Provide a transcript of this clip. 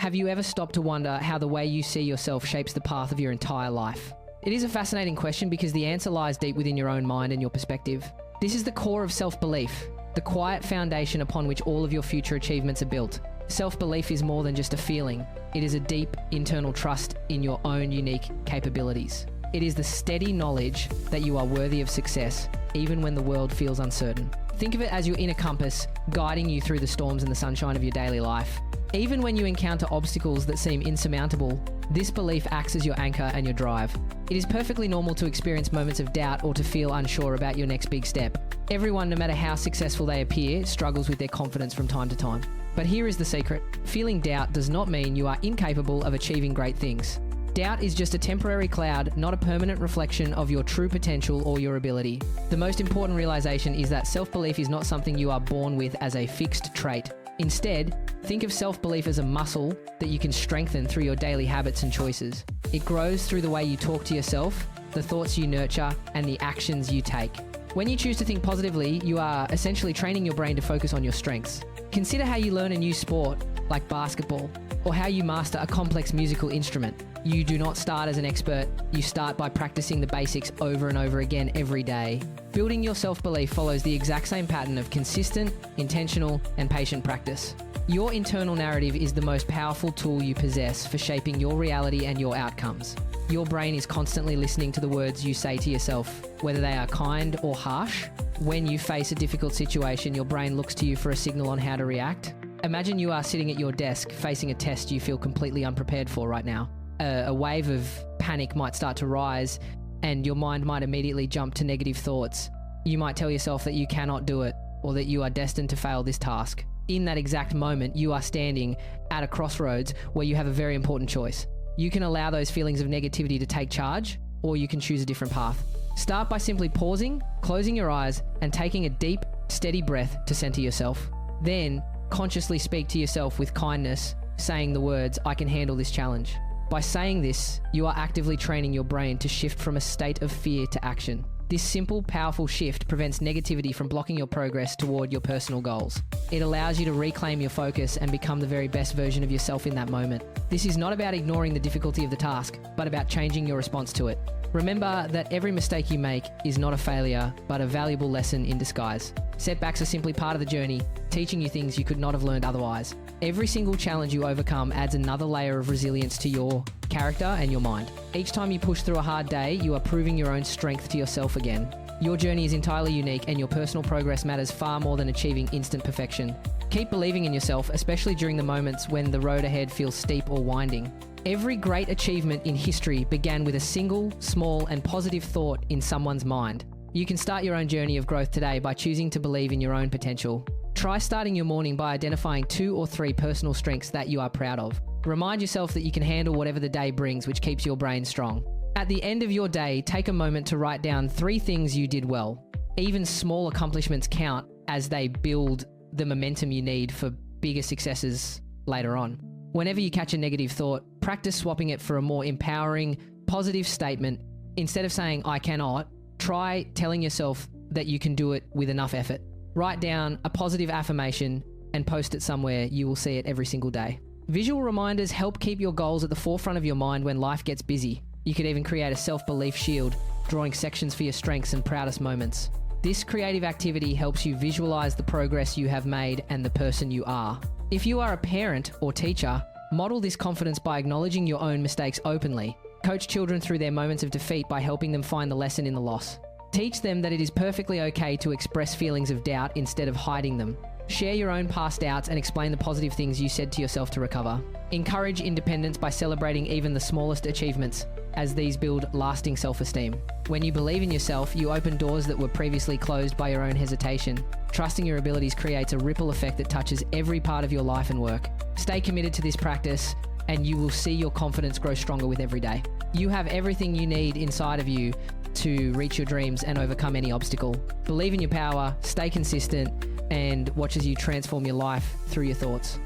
Have you ever stopped to wonder how the way you see yourself shapes the path of your entire life? It is a fascinating question because the answer lies deep within your own mind and your perspective. This is the core of self-belief, the quiet foundation upon which all of your future achievements are built. Self-belief is more than just a feeling. It is a deep internal trust in your own unique capabilities. It is the steady knowledge that you are worthy of success, even when the world feels uncertain. Think of it as your inner compass guiding you through the storms and the sunshine of your daily life. Even when you encounter obstacles that seem insurmountable, this belief acts as your anchor and your drive. It is perfectly normal to experience moments of doubt or to feel unsure about your next big step. Everyone, no matter how successful they appear, struggles with their confidence from time to time. But here is the secret. Feeling doubt does not mean you are incapable of achieving great things. Doubt is just a temporary cloud, not a permanent reflection of your true potential or your ability. The most important realization is that self-belief is not something you are born with as a fixed trait. Instead, think of self-belief as a muscle that you can strengthen through your daily habits and choices. It grows through the way you talk to yourself, the thoughts you nurture, and the actions you take. When you choose to think positively, you are essentially training your brain to focus on your strengths. Consider how you learn a new sport, like basketball, or how you master a complex musical instrument. You do not start as an expert, you start by practicing the basics over and over again every day. Building your self-belief follows the exact same pattern of consistent, intentional, and patient practice. Your internal narrative is the most powerful tool you possess for shaping your reality and your outcomes. Your brain is constantly listening to the words you say to yourself, whether they are kind or harsh. When you face a difficult situation, your brain looks to you for a signal on how to react. Imagine you are sitting at your desk facing a test you feel completely unprepared for right now. A wave of panic might start to rise and your mind might immediately jump to negative thoughts. You might tell yourself that you cannot do it or that you are destined to fail this task. In that exact moment, you are standing at a crossroads where you have a very important choice. You can allow those feelings of negativity to take charge, or you can choose a different path. Start by simply pausing, closing your eyes, and taking a deep, steady breath to center yourself. Then, consciously speak to yourself with kindness, saying the words, "I can handle this challenge." By saying this, you are actively training your brain to shift from a state of fear to action. This simple, powerful shift prevents negativity from blocking your progress toward your personal goals. It allows you to reclaim your focus and become the very best version of yourself in that moment. This is not about ignoring the difficulty of the task, but about changing your response to it. Remember that every mistake you make is not a failure, but a valuable lesson in disguise. Setbacks are simply part of the journey, teaching you things you could not have learned otherwise. Every single challenge you overcome adds another layer of resilience to your character and your mind. Each time you push through a hard day, you are proving your own strength to yourself again. Your journey is entirely unique and your personal progress matters far more than achieving instant perfection. Keep believing in yourself, especially during the moments when the road ahead feels steep or winding. Every great achievement in history began with a single, small, and positive thought in someone's mind. You can start your own journey of growth today by choosing to believe in your own potential. Try starting your morning by identifying 2 or 3 personal strengths that you are proud of. Remind yourself that you can handle whatever the day brings, which keeps your brain strong. At the end of your day, take a moment to write down 3 things you did well. Even small accomplishments count as they build the momentum you need for bigger successes later on. Whenever you catch a negative thought, practice swapping it for a more empowering, positive statement. Instead of saying, "I cannot," try telling yourself that you can do it with enough effort. Write down a positive affirmation and post it somewhere. You will see it every single day. Visual reminders help keep your goals at the forefront of your mind when life gets busy. You could even create a self-belief shield, drawing sections for your strengths and proudest moments. This creative activity helps you visualize the progress you have made and the person you are. If you are a parent or teacher, model this confidence by acknowledging your own mistakes openly. Coach children through their moments of defeat by helping them find the lesson in the loss. Teach them that it is perfectly okay to express feelings of doubt instead of hiding them. Share your own past doubts and explain the positive things you said to yourself to recover. Encourage independence by celebrating even the smallest achievements, as these build lasting self-esteem. When you believe in yourself, you open doors that were previously closed by your own hesitation. Trusting your abilities creates a ripple effect that touches every part of your life and work. Stay committed to this practice, and you will see your confidence grow stronger with every day. You have everything you need inside of you to reach your dreams and overcome any obstacle. Believe in your power, stay consistent, and watch as you transform your life through your thoughts.